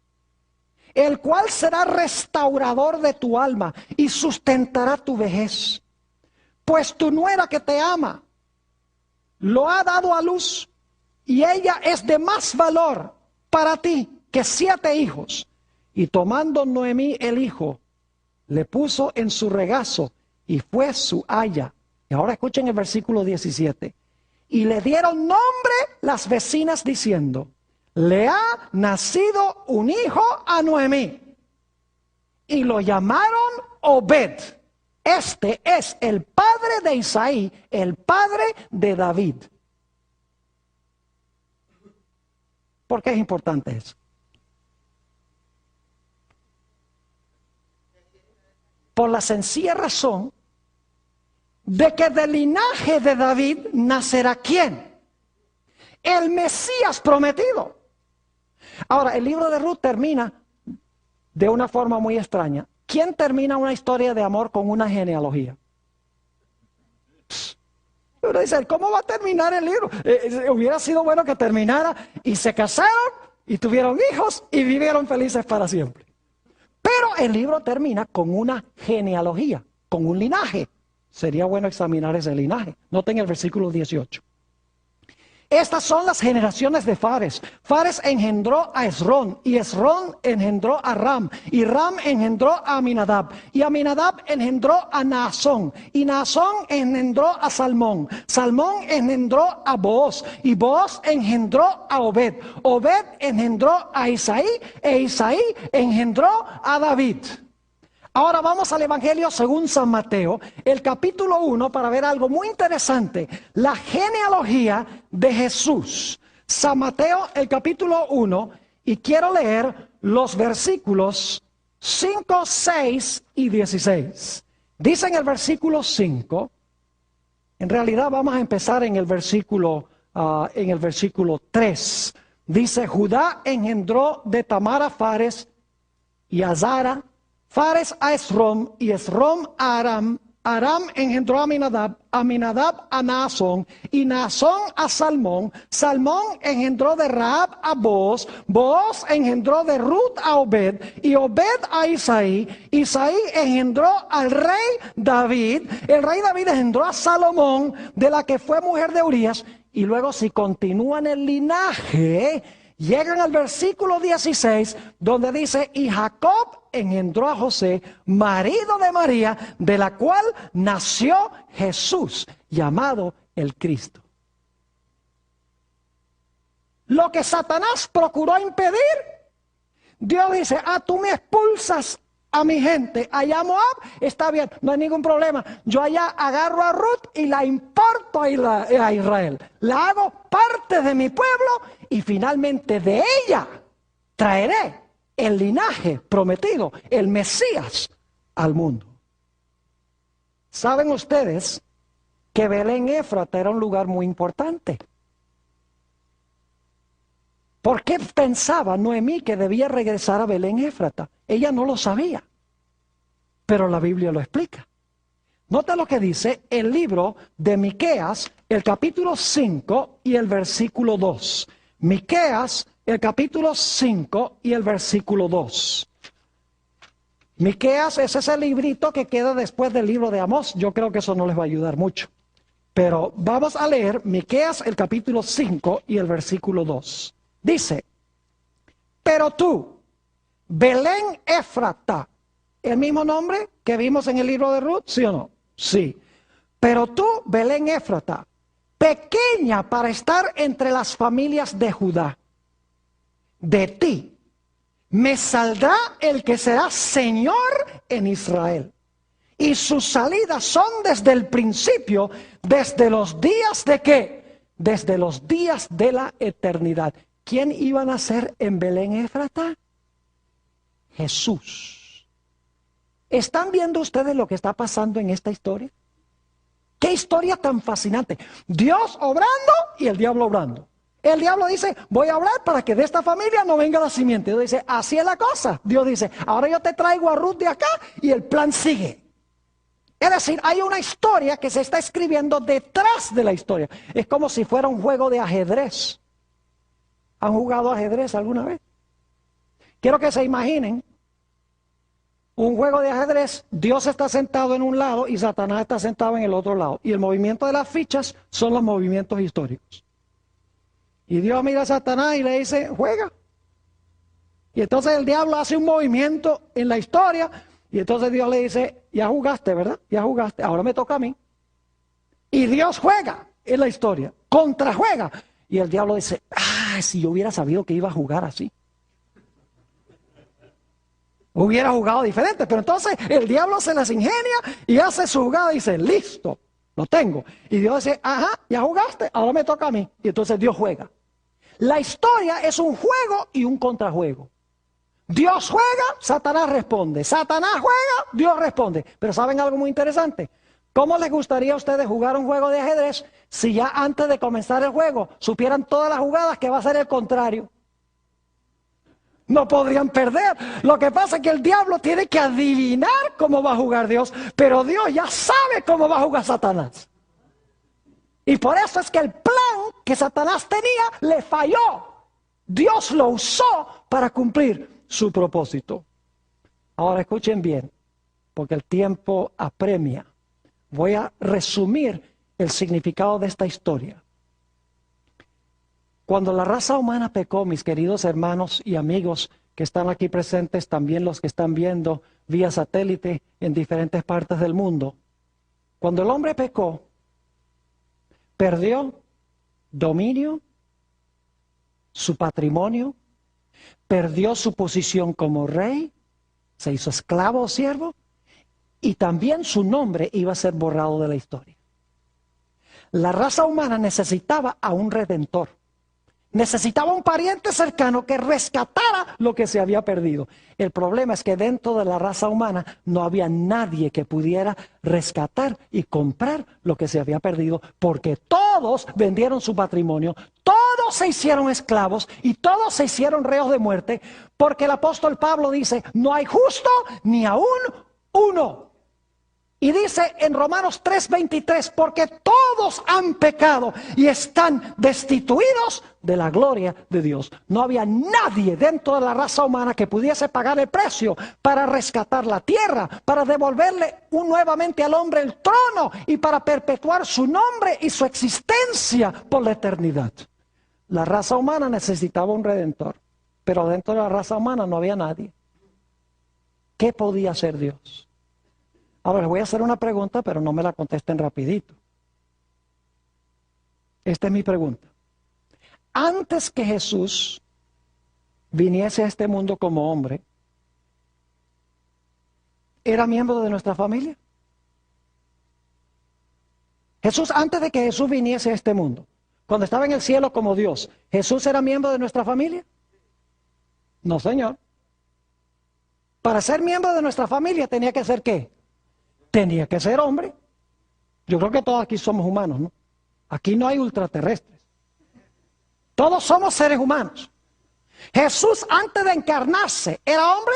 [SPEAKER 1] El cual será restaurador de tu alma y sustentará tu vejez. Pues tu nuera que te ama, lo ha dado a luz, y ella es de más valor para ti que 7 hijos. Y tomando Noemí el hijo, le puso en su regazo y fue su aya. Y ahora escuchen el versículo 17. Y le dieron nombre las vecinas diciendo, le ha nacido un hijo a Noemí. Y lo llamaron Obed. Este es el padre de Isaí, el padre de David. ¿Por qué es importante eso? Por la sencilla razón de que del linaje de David nacerá ¿quién? El Mesías prometido. Ahora, el libro de Ruth termina de una forma muy extraña. ¿Quién termina una historia de amor con una genealogía? Uno dice, ¿cómo va a terminar el libro? Hubiera sido bueno que terminara y se casaron y tuvieron hijos y vivieron felices para siempre. Pero el libro termina con una genealogía, con un linaje. Sería bueno examinar ese linaje. Noten el versículo 18. Estas son las generaciones de Fares. Fares engendró a Esrón, y Esrón engendró a Ram, y Ram engendró a Aminadab, y Aminadab engendró a Naasón, y Naasón engendró a Salmón, Salmón engendró a Booz, y Booz engendró a Obed, Obed engendró a Isaí, e Isaí engendró a David. Ahora vamos al Evangelio según San Mateo, el capítulo 1, para ver algo muy interesante, la genealogía de Jesús. San Mateo, el capítulo 1, y quiero leer los versículos 5, 6 y 16. Dice en el versículo 5, en realidad vamos a empezar en el versículo 3. Dice, Judá engendró de Tamar a Fares y a Zara, Fares a Esrom, y Esrom a Aram, Aram engendró a Aminadab, Aminadab a Naasón, y Naasón a Salmón, Salmón engendró de Rahab a Booz, Booz engendró de Ruth a Obed, y Obed a Isaí, Isaí engendró al rey David, el rey David engendró a Salomón, de la que fue mujer de Urías, y luego si continúan el linaje, llegan al versículo 16, donde dice, y Jacob engendró a José, marido de María, de la cual nació Jesús, llamado el Cristo. Lo que Satanás procuró impedir, Dios dice, tú me expulsas a mi gente, allá Moab, está bien, no hay ningún problema. Yo allá agarro a Ruth y la importo a Israel. La hago parte de mi pueblo y finalmente de ella traeré el linaje prometido, el Mesías, al mundo. ¿Saben ustedes que Belén Éfrata era un lugar muy importante? ¿Por qué pensaba Noemí que debía regresar a Belén Éfrata? Ella no lo sabía, pero la Biblia lo explica. Nota lo que dice el libro de Miqueas, el capítulo 5 y el versículo 2. Miqueas, el capítulo 5 y el versículo 2. Miqueas es ese librito que queda después del libro de Amós. Yo creo que eso no les va a ayudar mucho. Pero vamos a leer Miqueas el capítulo 5 y el versículo 2. Dice, pero tú, Belén Éfrata, ¿el mismo nombre que vimos en el libro de Ruth? ¿Sí o no? Sí. Pero tú, Belén Éfrata, pequeña para estar entre las familias de Judá, de ti me saldrá el que será Señor en Israel. Y sus salidas son desde el principio, desde los días de ¿qué? Desde los días de la eternidad. ¿Quién iban a ser en Belén Éfrata? Jesús. ¿Están viendo ustedes lo que está pasando en esta historia? ¡Qué historia tan fascinante! Dios obrando y el diablo obrando. El diablo dice, voy a hablar para que de esta familia no venga la simiente. Dios dice, así es la cosa. Dios dice, ahora yo te traigo a Ruth de acá y el plan sigue. Es decir, hay una historia que se está escribiendo detrás de la historia. Es como si fuera un juego de ajedrez. ¿Han jugado ajedrez alguna vez? Quiero que se imaginen un juego de ajedrez. Dios está sentado en un lado y Satanás está sentado en el otro lado. Y el movimiento de las fichas son los movimientos históricos. Y Dios mira a Satanás y le dice, juega. Y entonces el diablo hace un movimiento en la historia. Y entonces Dios le dice, ya jugaste, ¿verdad? Ya jugaste, ahora me toca a mí. Y Dios juega en la historia, contrajuega. Y el diablo dice, si yo hubiera sabido que iba a jugar así. Hubiera jugado diferente, pero entonces el diablo se las ingenia y hace su jugada y dice, listo, lo tengo. Y Dios dice, ya jugaste, ahora me toca a mí. Y entonces Dios juega. La historia es un juego y un contrajuego. Dios juega, Satanás responde. Satanás juega, Dios responde. Pero ¿saben algo muy interesante? ¿Cómo les gustaría a ustedes jugar un juego de ajedrez si ya antes de comenzar el juego supieran todas las jugadas que va a ser el contrario? No podrían perder. Lo que pasa es que el diablo tiene que adivinar cómo va a jugar Dios, pero Dios ya sabe cómo va a jugar Satanás. Y por eso es que el plan que Satanás tenía le falló. Dios lo usó para cumplir su propósito. Ahora escuchen bien, porque el tiempo apremia. Voy a resumir el significado de esta historia. Cuando la raza humana pecó, mis queridos hermanos y amigos que están aquí presentes, también los que están viendo vía satélite en diferentes partes del mundo, cuando el hombre pecó, perdió dominio, su patrimonio, perdió su posición como rey, se hizo esclavo o siervo, y también su nombre iba a ser borrado de la historia. La raza humana necesitaba a un redentor. Necesitaba un pariente cercano que rescatara lo que se había perdido. El problema es que dentro de la raza humana no había nadie que pudiera rescatar y comprar lo que se había perdido, porque todos vendieron su patrimonio, todos se hicieron esclavos y todos se hicieron reos de muerte, porque el apóstol Pablo dice, no hay justo ni aún uno. Y dice en Romanos 3:23, porque todos han pecado y están destituidos de la gloria de Dios. No había nadie dentro de la raza humana que pudiese pagar el precio para rescatar la tierra, para devolverle nuevamente al hombre el trono y para perpetuar su nombre y su existencia por la eternidad. La raza humana necesitaba un redentor, pero dentro de la raza humana no había nadie. ¿Qué podía hacer Dios? Ahora les voy a hacer una pregunta, pero no me la contesten rapidito. Esta es mi pregunta. Antes que Jesús viniese a este mundo como hombre, ¿era miembro de nuestra familia? Jesús, antes de que Jesús viniese a este mundo, cuando estaba en el cielo como Dios, ¿Jesús era miembro de nuestra familia? No, Señor. Para ser miembro de nuestra familia tenía que ser ¿qué? Tenía que ser hombre. Yo creo que todos aquí somos humanos, ¿no? Aquí no hay ultraterrestres. Todos somos seres humanos. Jesús, antes de encarnarse, ¿era hombre?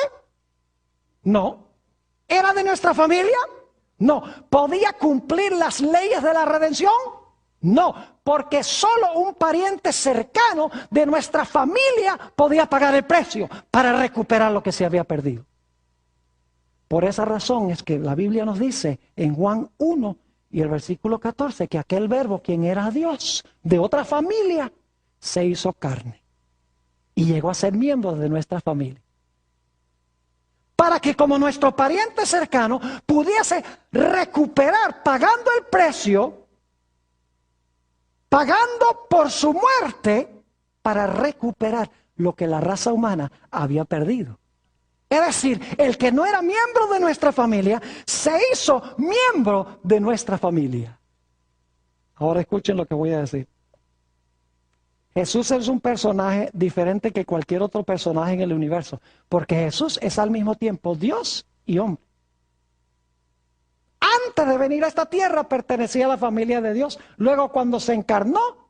[SPEAKER 1] No. ¿Era de nuestra familia? No. ¿Podía cumplir las leyes de la redención? No. Porque solo un pariente cercano de nuestra familia podía pagar el precio para recuperar lo que se había perdido. Por esa razón es que la Biblia nos dice en Juan 1 Y el versículo 14, que aquel verbo, quien era Dios, de otra familia, se hizo carne. Y llegó a ser miembro de nuestra familia. Para que como nuestro pariente cercano pudiese recuperar, pagando el precio, pagando por su muerte, para recuperar lo que la raza humana había perdido. Es decir, el que no era miembro de nuestra familia, se hizo miembro de nuestra familia. Ahora escuchen lo que voy a decir. Jesús es un personaje diferente que cualquier otro personaje en el universo, porque Jesús es al mismo tiempo Dios y hombre. Antes de venir a esta tierra pertenecía a la familia de Dios. Luego, cuando se encarnó,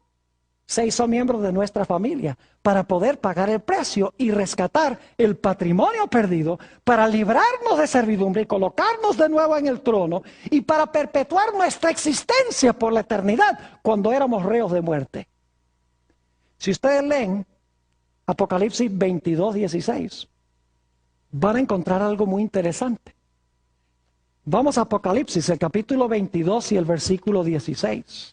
[SPEAKER 1] se hizo miembro de nuestra familia para poder pagar el precio y rescatar el patrimonio perdido, para librarnos de servidumbre y colocarnos de nuevo en el trono, y para perpetuar nuestra existencia por la eternidad cuando éramos reos de muerte. Si ustedes leen Apocalipsis 22:16, van a encontrar algo muy interesante. Vamos a Apocalipsis, el capítulo 22 y el versículo 16.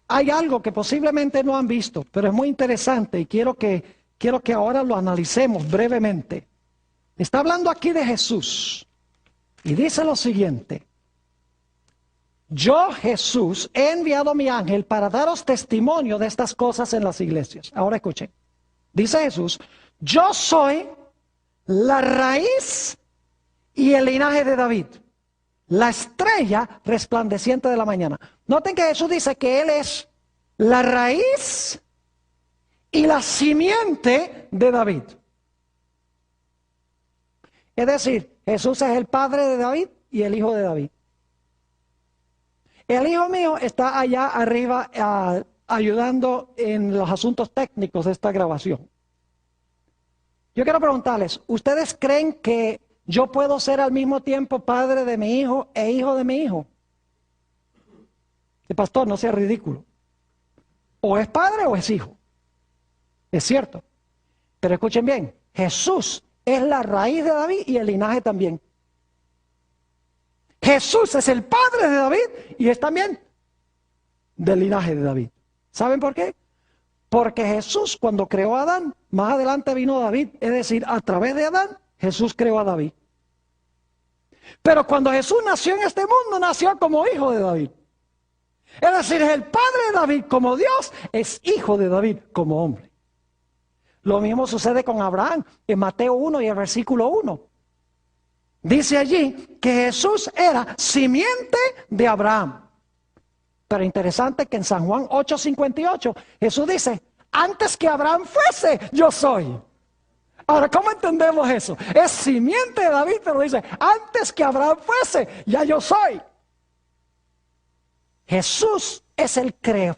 [SPEAKER 1] Hay algo que posiblemente no han visto, pero es muy interesante y quiero que ahora lo analicemos brevemente. Está hablando aquí de Jesús y dice lo siguiente: yo, Jesús, he enviado a mi ángel para daros testimonio de estas cosas en las iglesias. Ahora escuchen. Dice Jesús: yo soy la raíz y el linaje de David, la estrella resplandeciente de la mañana. Noten que Jesús dice que Él es la raíz y la simiente de David. Es decir, Jesús es el padre de David y el hijo de David. El hijo mío está allá arriba ayudando en los asuntos técnicos de esta grabación. Yo quiero preguntarles, ¿ustedes creen que yo puedo ser al mismo tiempo padre de mi hijo e hijo de mi hijo? El pastor, no sea ridículo. O es padre o es hijo. Es cierto. Pero escuchen bien, Jesús es la raíz de David y el linaje también. Jesús es el padre de David y es también del linaje de David. ¿Saben por qué? Porque Jesús, cuando creó a Adán, más adelante vino David. Es decir, a través de Adán, Jesús creó a David. Pero cuando Jesús nació en este mundo, nació como hijo de David. Es decir, es el padre de David como Dios, es hijo de David como hombre. Lo mismo sucede con Abraham en Mateo 1 y el versículo 1. Dice allí que Jesús era simiente de Abraham. Pero interesante que en San Juan 8:58 Jesús dice: antes que Abraham fuese, yo soy. Ahora, ¿cómo entendemos eso? Es simiente de David, pero dice: antes que Abraham fuese, ya yo soy. Jesús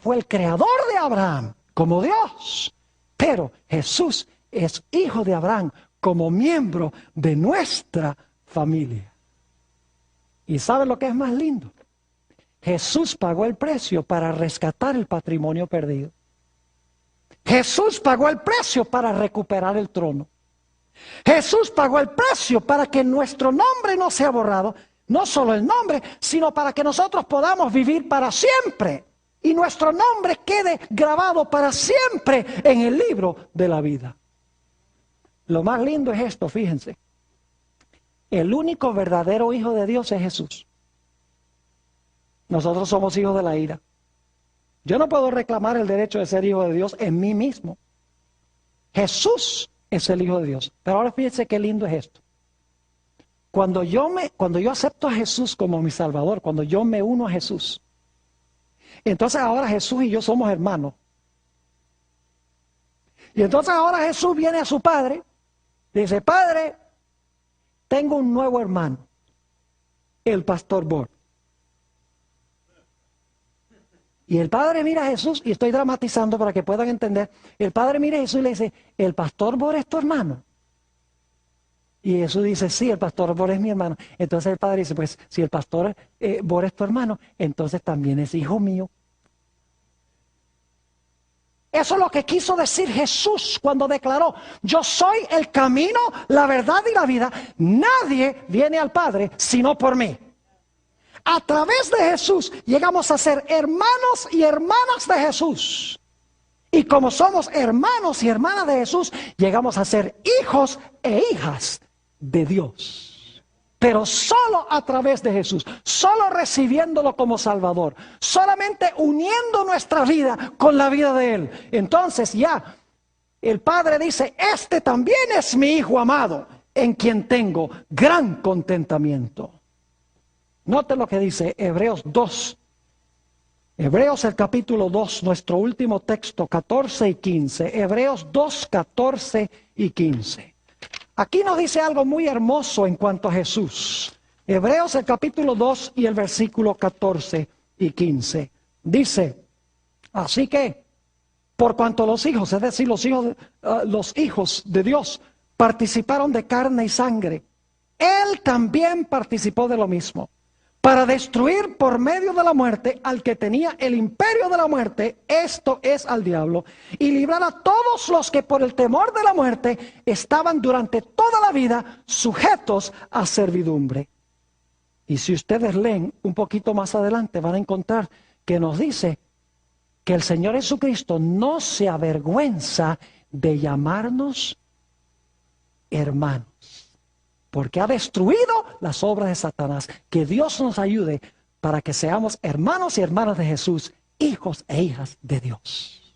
[SPEAKER 1] fue el creador de Abraham como Dios. Pero Jesús es hijo de Abraham como miembro de nuestra familia. ¿Y saben lo que es más lindo? Jesús pagó el precio para rescatar el patrimonio perdido. Jesús pagó el precio para recuperar el trono. Jesús pagó el precio para que nuestro nombre no sea borrado. No solo el nombre, sino para que nosotros podamos vivir para siempre. Y nuestro nombre quede grabado para siempre en el libro de la vida. Lo más lindo es esto, fíjense. El único verdadero hijo de Dios es Jesús. Nosotros somos hijos de la ira. Yo no puedo reclamar el derecho de ser hijo de Dios en mí mismo. Jesús es el hijo de Dios. Pero ahora fíjense qué lindo es esto. Cuando yo acepto a Jesús como mi Salvador, cuando yo me uno a Jesús, entonces ahora Jesús y yo somos hermanos. Y entonces ahora Jesús viene a su padre y dice: Padre, tengo un nuevo hermano, el pastor Bor. Y el padre mira a Jesús, y estoy dramatizando para que puedan entender. El padre mira a Jesús y le dice: ¿el pastor Bor es tu hermano? Y Jesús dice: sí, el pastor Bor es mi hermano. Entonces el padre dice: pues si el pastor Bor es tu hermano, entonces también es hijo mío. Eso es lo que quiso decir Jesús cuando declaró: yo soy el camino, la verdad y la vida. Nadie viene al Padre sino por mí. A través de Jesús llegamos a ser hermanos y hermanas de Jesús. Y como somos hermanos y hermanas de Jesús, llegamos a ser hijos e hijas de Dios. Pero solo a través de Jesús, solo recibiéndolo como Salvador, solamente uniendo nuestra vida con la vida de Él. Entonces ya el Padre dice, este también es mi Hijo amado, en quien tengo gran contentamiento. Note lo que dice Hebreos 2. Hebreos el capítulo 2, nuestro último texto, 14 y 15. Hebreos 2, 14 y 15. Aquí nos dice algo muy hermoso en cuanto a Jesús. Hebreos el capítulo 2 y el versículo 14 y 15. Dice, así que, por cuanto los hijos, es decir, los hijos de Dios, participaron de carne y sangre, Él también participó de lo mismo, para destruir por medio de la muerte al que tenía el imperio de la muerte, esto es al diablo, y librar a todos los que por el temor de la muerte estaban durante toda la vida sujetos a servidumbre. Y si ustedes leen un poquito más adelante, van a encontrar que nos dice que el Señor Jesucristo no se avergüenza de llamarnos hermanos, porque ha destruido las obras de Satanás. Que Dios nos ayude para que seamos hermanos y hermanas de Jesús, hijos e hijas de Dios.